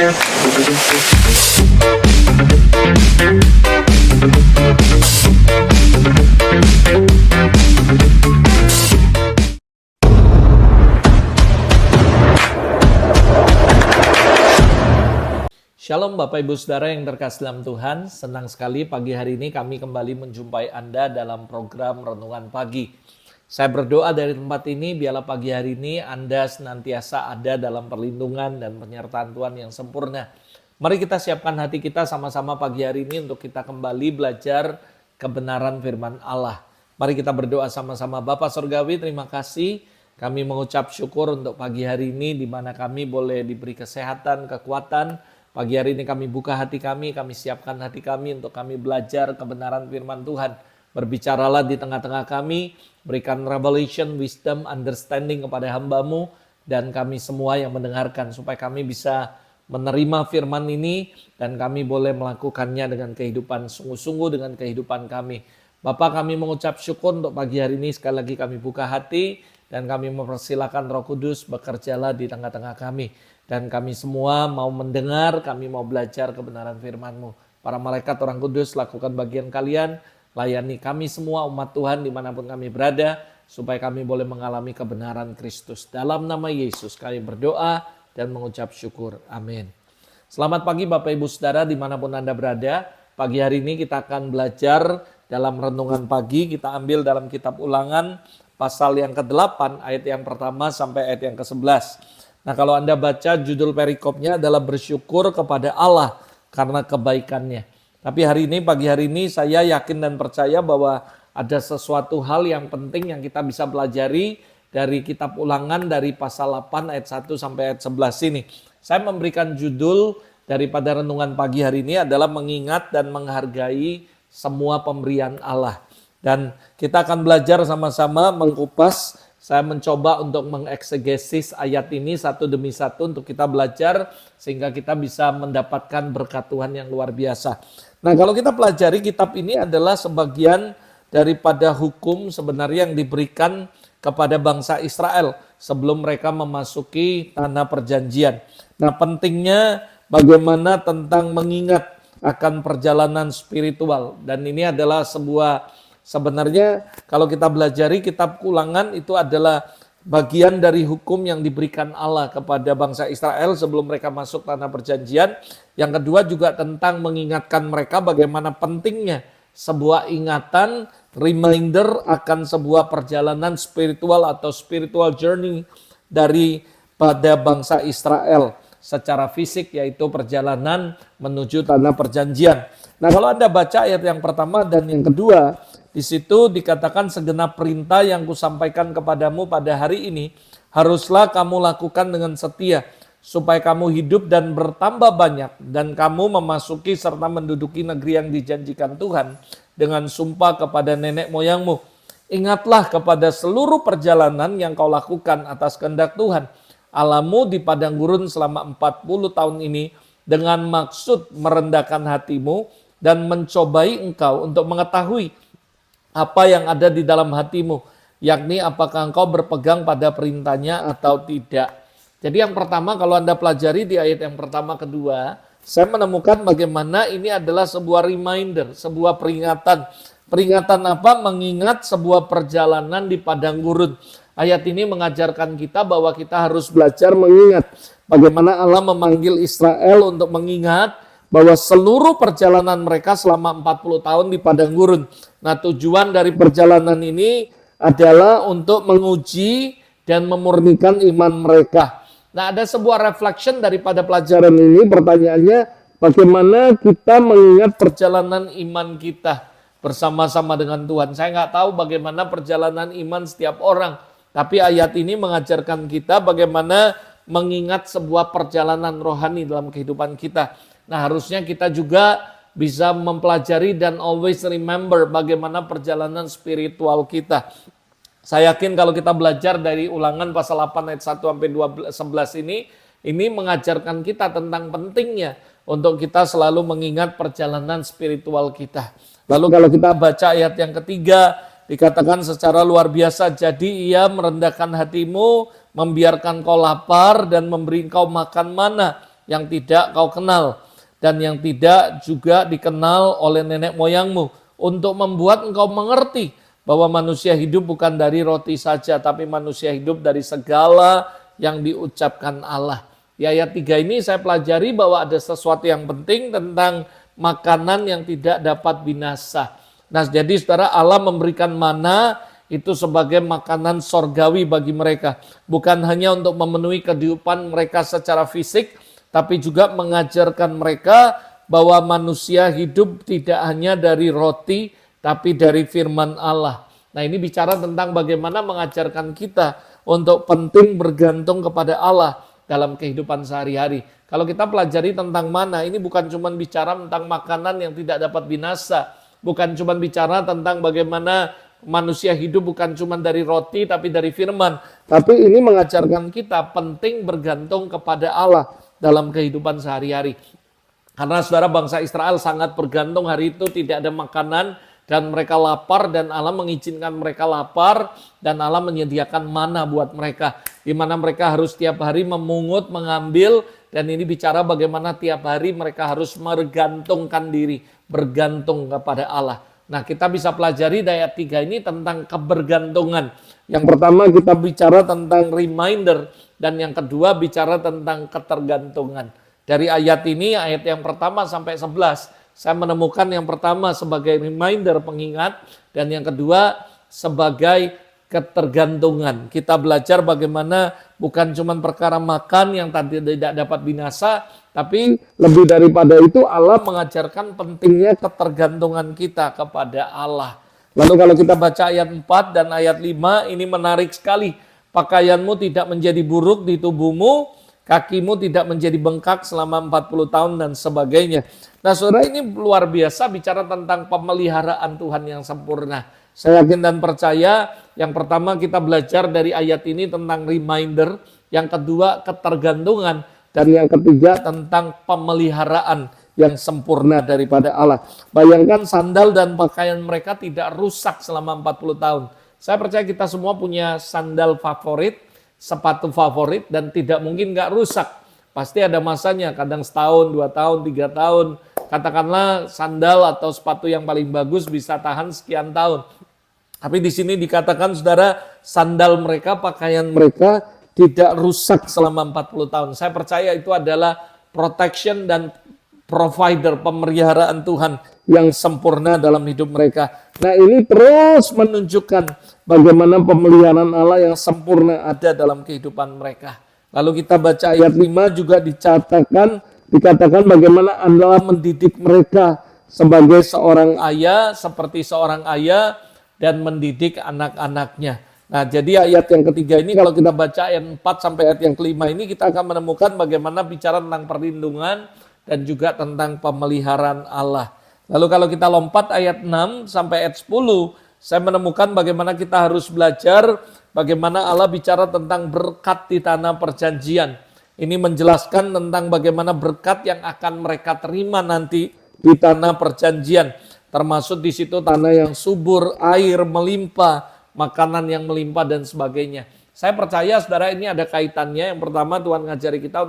Shalom Bapak Ibu Saudara yang terkasih dalam Tuhan, senang sekali pagi hari ini kami kembali menjumpai Anda dalam program Renungan Pagi. Saya berdoa dari tempat ini, biarlah pagi hari ini Anda senantiasa ada dalam perlindungan dan penyertaan Tuhan yang sempurna. Mari kita siapkan hati kita sama-sama pagi hari ini untuk kita kembali belajar kebenaran firman Allah. Mari kita berdoa sama-sama. Bapa Surgawi, terima kasih. Kami mengucap syukur untuk pagi hari ini di mana kami boleh diberi kesehatan, kekuatan. Pagi hari ini kami buka hati kami siapkan hati kami untuk kami belajar kebenaran firman Tuhan. Berbicaralah di tengah-tengah kami, berikan revelation, wisdom, understanding kepada hamba-Mu dan kami semua yang mendengarkan supaya kami bisa menerima firman ini dan kami boleh melakukannya dengan kehidupan sungguh-sungguh dengan kehidupan kami. Bapak, kami mengucap syukur untuk pagi hari ini, sekali lagi kami buka hati dan kami mempersilakan Roh Kudus bekerjalah di tengah-tengah kami. Dan kami semua mau mendengar, kami mau belajar kebenaran firman-Mu. Para malaikat orang kudus, lakukan bagian kalian, layani kami semua umat Tuhan dimanapun kami berada, supaya kami boleh mengalami kebenaran Kristus. Dalam nama Yesus kami berdoa dan mengucap syukur. Amin. Selamat pagi Bapak Ibu Saudara dimanapun Anda berada. Pagi hari ini kita akan belajar dalam renungan pagi, kita ambil dalam kitab Ulangan, pasal yang ke-8, ayat yang pertama sampai ayat yang ke-11. Nah, kalau Anda baca judul perikopnya adalah bersyukur kepada Allah karena kebaikannya. Tapi pagi hari ini saya yakin dan percaya bahwa ada sesuatu hal yang penting yang kita bisa pelajari dari kitab Ulangan dari pasal 8 ayat 1 sampai ayat 11 ini. Saya memberikan judul daripada renungan pagi hari ini adalah mengingat dan menghargai semua pemberian Allah. Dan kita akan belajar sama-sama mengupas. Saya mencoba untuk mengeksegesis ayat ini satu demi satu untuk kita belajar sehingga kita bisa mendapatkan berkat Tuhan yang luar biasa. Nah, kalau kita pelajari kitab ini adalah sebagian daripada hukum sebenarnya yang diberikan kepada bangsa Israel sebelum mereka memasuki tanah perjanjian. Nah, pentingnya bagaimana tentang mengingat akan perjalanan spiritual, dan ini adalah sebenarnya kalau kita belajari kitab Ulangan itu adalah bagian dari hukum yang diberikan Allah kepada bangsa Israel sebelum mereka masuk tanah perjanjian. Yang kedua juga tentang mengingatkan mereka bagaimana pentingnya sebuah ingatan, reminder akan sebuah perjalanan spiritual atau spiritual journey daripada bangsa Israel secara fisik, yaitu perjalanan menuju tanah perjanjian. Nah, kalau Anda baca ayat yang pertama dan yang kedua, di situ dikatakan segenap perintah yang kusampaikan kepadamu pada hari ini haruslah kamu lakukan dengan setia supaya kamu hidup dan bertambah banyak dan kamu memasuki serta menduduki negeri yang dijanjikan Tuhan dengan sumpah kepada nenek moyangmu. Ingatlah kepada seluruh perjalanan yang kau lakukan atas kehendak Tuhan Allahmu di padang gurun selama 40 tahun ini dengan maksud merendahkan hatimu dan mencobai engkau untuk mengetahui apa yang ada di dalam hatimu, yakni apakah engkau berpegang pada perintahnya atau tidak. Jadi yang pertama kalau Anda pelajari di ayat yang pertama kedua, saya menemukan bagaimana ini adalah sebuah reminder, sebuah peringatan. Peringatan apa? Mengingat sebuah perjalanan di padang gurun. Ayat ini mengajarkan kita bahwa kita harus belajar mengingat bagaimana Allah memanggil Israel untuk mengingat bahwa seluruh perjalanan mereka selama 40 tahun di padang gurun. Nah, tujuan dari perjalanan ini adalah untuk menguji dan memurnikan iman mereka. Nah, ada sebuah reflection daripada pelajaran ini. Pertanyaannya, bagaimana kita mengingat perjalanan iman kita bersama-sama dengan Tuhan? Saya nggak tahu bagaimana perjalanan iman setiap orang, tapi ayat ini mengajarkan kita bagaimana mengingat sebuah perjalanan rohani dalam kehidupan kita. Nah, harusnya kita juga bisa mempelajari dan always remember bagaimana perjalanan spiritual kita. Saya yakin kalau kita belajar dari Ulangan pasal 8 ayat 1 sampai 11 ini mengajarkan kita tentang pentingnya untuk kita selalu mengingat perjalanan spiritual kita. Lalu kalau kita baca ayat yang ketiga, dikatakan secara luar biasa, jadi ia merendahkan hatimu, membiarkan kau lapar dan memberi kau makan mana yang tidak kau kenal dan yang tidak juga dikenal oleh nenek moyangmu, untuk membuat engkau mengerti bahwa manusia hidup bukan dari roti saja, tapi manusia hidup dari segala yang diucapkan Allah. Di ayat 3 ini saya pelajari bahwa ada sesuatu yang penting tentang makanan yang tidak dapat binasa. Nah, jadi saudara, Allah memberikan mana itu sebagai makanan sorgawi bagi mereka. Bukan hanya untuk memenuhi kehidupan mereka secara fisik, tapi juga mengajarkan mereka bahwa manusia hidup tidak hanya dari roti, tapi dari firman Allah. Nah, ini bicara tentang bagaimana mengajarkan kita untuk penting bergantung kepada Allah dalam kehidupan sehari-hari. Kalau kita pelajari tentang mana, ini bukan cuma bicara tentang makanan yang tidak dapat binasa, bukan cuma bicara tentang bagaimana manusia hidup bukan cuma dari roti tapi dari firman. Tapi ini mengajarkan kita penting bergantung kepada Allah dalam kehidupan sehari-hari. Karena saudara, bangsa Israel sangat bergantung, hari itu tidak ada makanan dan mereka lapar, dan Allah mengizinkan mereka lapar dan Allah menyediakan mana buat mereka, di mana mereka harus tiap hari memungut, mengambil, dan ini bicara bagaimana tiap hari mereka harus bergantungkan diri, bergantung kepada Allah. Nah, kita bisa pelajari di ayat 3 ini tentang kebergantungan. Yang pertama kita bicara tentang reminder, dan yang kedua bicara tentang ketergantungan. Dari ayat ini, ayat yang pertama sampai 11, saya menemukan yang pertama sebagai reminder, pengingat, dan yang kedua sebagai ketergantungan. Kita belajar bagaimana bukan cuma perkara makan yang tadi tidak dapat binasa, tapi lebih daripada itu Allah mengajarkan pentingnya ketergantungan kita kepada Allah. Lalu kalau kita baca ayat 4 dan ayat 5, ini menarik sekali. Pakaianmu tidak menjadi buruk di tubuhmu, kakimu tidak menjadi bengkak selama 40 tahun dan sebagainya. Nah, saudara, ini luar biasa bicara tentang pemeliharaan Tuhan yang sempurna. Saya yakin dan percaya, yang pertama kita belajar dari ayat ini tentang reminder, yang kedua ketergantungan, dan yang ketiga tentang pemeliharaan yang sempurna daripada Allah. Bayangkan sandal dan pakaian mereka tidak rusak selama 40 tahun. Saya percaya kita semua punya sandal favorit, sepatu favorit, dan tidak mungkin nggak rusak. Pasti ada masanya, kadang setahun, 2 tahun, 3 tahun. Katakanlah sandal atau sepatu yang paling bagus bisa tahan sekian tahun. Tapi di sini dikatakan, saudara, sandal mereka, pakaian mereka tidak rusak selama 40 tahun. Saya percaya itu adalah protection dan provider, pemeliharaan Tuhan yang sempurna dalam hidup mereka. Nah, ini terus menunjukkan bagaimana pemeliharaan Allah yang sempurna ada dalam kehidupan mereka. Lalu kita baca ayat 5 juga dikatakan bagaimana Allah mendidik mereka sebagai seorang ayah, seperti seorang ayah, dan mendidik anak-anaknya. Nah, jadi ayat yang ketiga ini kalau kita baca ayat 4 sampai ayat yang kelima ini, kita akan menemukan bagaimana bicara tentang perlindungan dan juga tentang pemeliharaan Allah. Lalu kalau kita lompat ayat 6 sampai ayat 10, saya menemukan bagaimana kita harus belajar bagaimana Allah bicara tentang berkat di tanah perjanjian. Ini menjelaskan tentang bagaimana berkat yang akan mereka terima nanti di tanah perjanjian. Termasuk di situ tanah yang subur, air melimpah, makanan yang melimpah dan sebagainya. Saya percaya saudara, ini ada kaitannya. Yang pertama, Tuhan ngajari kita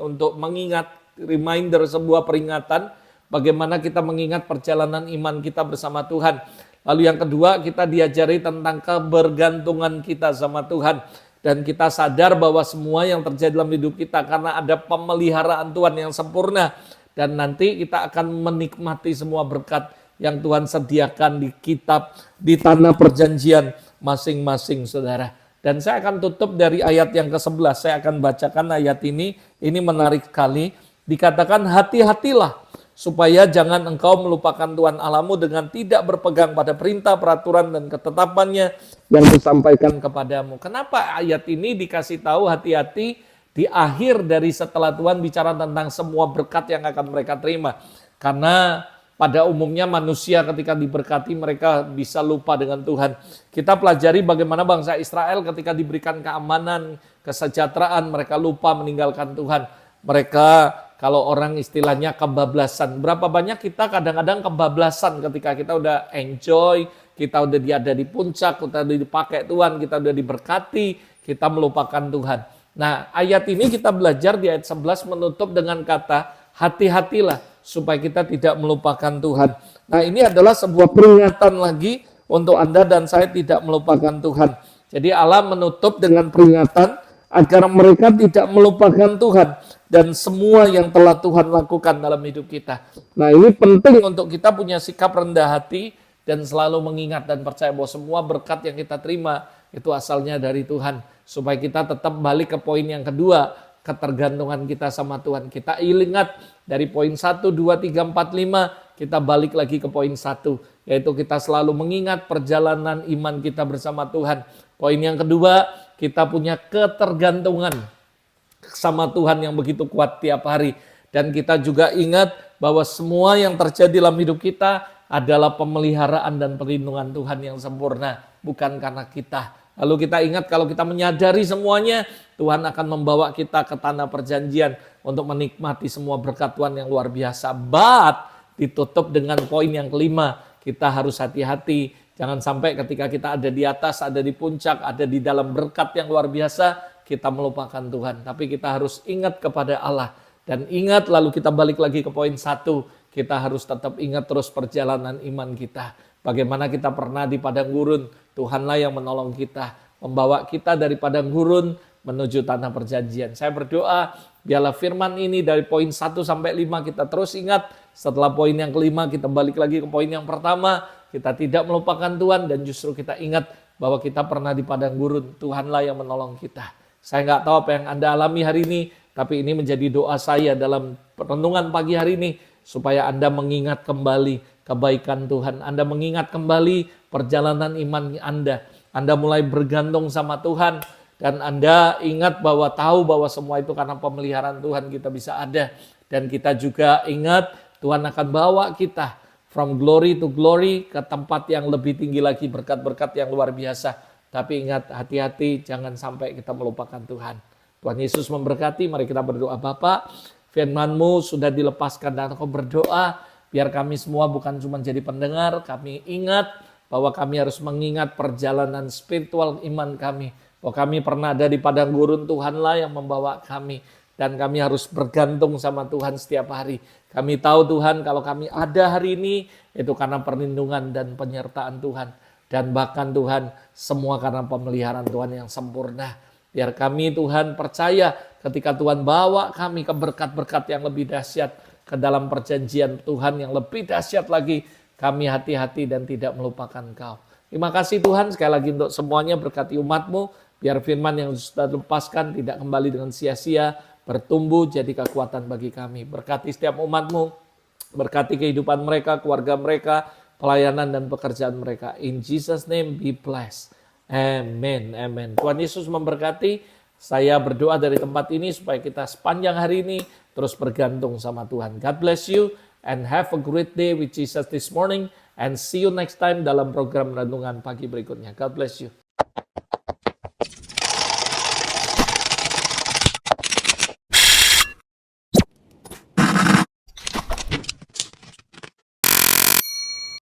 untuk mengingat, reminder, sebuah peringatan bagaimana kita mengingat perjalanan iman kita bersama Tuhan. Lalu yang kedua, kita diajari tentang kebergantungan kita sama Tuhan. Dan kita sadar bahwa semua yang terjadi dalam hidup kita karena ada pemeliharaan Tuhan yang sempurna. Dan nanti kita akan menikmati semua berkat yang Tuhan sediakan di kitab, di tanah perjanjian masing-masing, saudara. Dan saya akan tutup dari ayat yang ke-11. Saya akan bacakan ayat ini menarik sekali. Dikatakan, hati-hatilah supaya jangan engkau melupakan Tuhan Allahmu dengan tidak berpegang pada perintah, peraturan, dan ketetapannya yang disampaikan kepadamu. Kenapa ayat ini dikasih tahu hati-hati di akhir dari setelah Tuhan bicara tentang semua berkat yang akan mereka terima? Karena pada umumnya manusia ketika diberkati mereka bisa lupa dengan Tuhan. Kita pelajari bagaimana bangsa Israel ketika diberikan keamanan, kesejahteraan, mereka lupa meninggalkan Tuhan. Mereka, kalau orang istilahnya, kebablasan. Berapa banyak kita kadang-kadang kebablasan ketika kita udah enjoy, kita udah ada di puncak, kita udah dipakai Tuhan, kita udah diberkati, kita melupakan Tuhan. Nah, ayat ini kita belajar di ayat 11 menutup dengan kata hati-hatilah supaya kita tidak melupakan Tuhan. Nah, ini adalah sebuah peringatan lagi untuk Anda dan saya tidak melupakan Tuhan. Jadi Allah menutup dengan peringatan agar mereka tidak melupakan Tuhan dan semua yang telah Tuhan lakukan dalam hidup kita. Nah, ini penting untuk kita punya sikap rendah hati dan selalu mengingat dan percaya bahwa semua berkat yang kita terima itu asalnya dari Tuhan. Supaya kita tetap balik ke poin yang kedua, ketergantungan kita sama Tuhan. Kita ingat dari poin 1, 2, 3, 4, 5, kita balik lagi ke poin 1, yaitu kita selalu mengingat perjalanan iman kita bersama Tuhan. Poin yang kedua, kita punya ketergantungan sama Tuhan yang begitu kuat tiap hari. Dan kita juga ingat bahwa semua yang terjadi dalam hidup kita adalah pemeliharaan dan perlindungan Tuhan yang sempurna, bukan karena kita. Lalu kita ingat kalau kita menyadari semuanya, Tuhan akan membawa kita ke tanah perjanjian untuk menikmati semua berkat Tuhan yang luar biasa. But ditutup dengan poin yang kelima, kita harus hati-hati. Jangan sampai ketika kita ada di atas, ada di puncak, ada di dalam berkat yang luar biasa, kita melupakan Tuhan. Tapi kita harus ingat kepada Allah. Dan ingat lalu kita balik lagi ke poin 1, kita harus tetap ingat terus perjalanan iman kita. Bagaimana kita pernah di padang gurun, Tuhanlah yang menolong kita, membawa kita dari padang gurun menuju tanah perjanjian. Saya berdoa, biarlah firman ini dari poin 1 sampai 5 kita terus ingat. Setelah poin yang kelima kita balik lagi ke poin yang pertama, kita tidak melupakan Tuhan dan justru kita ingat bahwa kita pernah di padang gurun, Tuhanlah yang menolong kita. Saya nggak tahu apa yang Anda alami hari ini, tapi ini menjadi doa saya dalam renungan pagi hari ini, supaya Anda mengingat kembali kebaikan Tuhan. Anda mengingat kembali perjalanan iman Anda. Anda mulai bergantung sama Tuhan. Dan Anda ingat bahwa tahu bahwa semua itu karena pemeliharaan Tuhan kita bisa ada. Dan kita juga ingat Tuhan akan bawa kita from glory to glory ke tempat yang lebih tinggi lagi. Berkat-berkat yang luar biasa. Tapi ingat, hati-hati jangan sampai kita melupakan Tuhan. Tuhan Yesus memberkati. Mari kita berdoa. Bapa, firman-Mu sudah dilepaskan dan Engkau berdoa. Biar kami semua bukan cuma jadi pendengar, kami ingat bahwa kami harus mengingat perjalanan spiritual iman kami. Bahwa kami pernah ada di padang gurun, Tuhanlah yang membawa kami. Dan kami harus bergantung sama Tuhan setiap hari. Kami tahu Tuhan kalau kami ada hari ini, itu karena perlindungan dan penyertaan Tuhan. Dan bahkan Tuhan, semua karena pemeliharaan Tuhan yang sempurna. Biar kami Tuhan percaya ketika Tuhan bawa kami ke berkat-berkat yang lebih dahsyat, ke dalam perjanjian Tuhan yang lebih dahsyat lagi, kami hati-hati dan tidak melupakan Engkau. Terima kasih Tuhan sekali lagi untuk semuanya, berkati umat-Mu, biar firman yang sudah dilepaskan tidak kembali dengan sia-sia, bertumbuh jadi kekuatan bagi kami. Berkati setiap umat-Mu, berkati kehidupan mereka, keluarga mereka, pelayanan dan pekerjaan mereka. In Jesus' name be blessed. Amen, amen. Tuhan Yesus memberkati. Saya berdoa dari tempat ini supaya kita sepanjang hari ini terus bergantung sama Tuhan. God bless you and have a great day with Jesus this morning. And see you next time dalam program Renungan Pagi berikutnya. God bless you.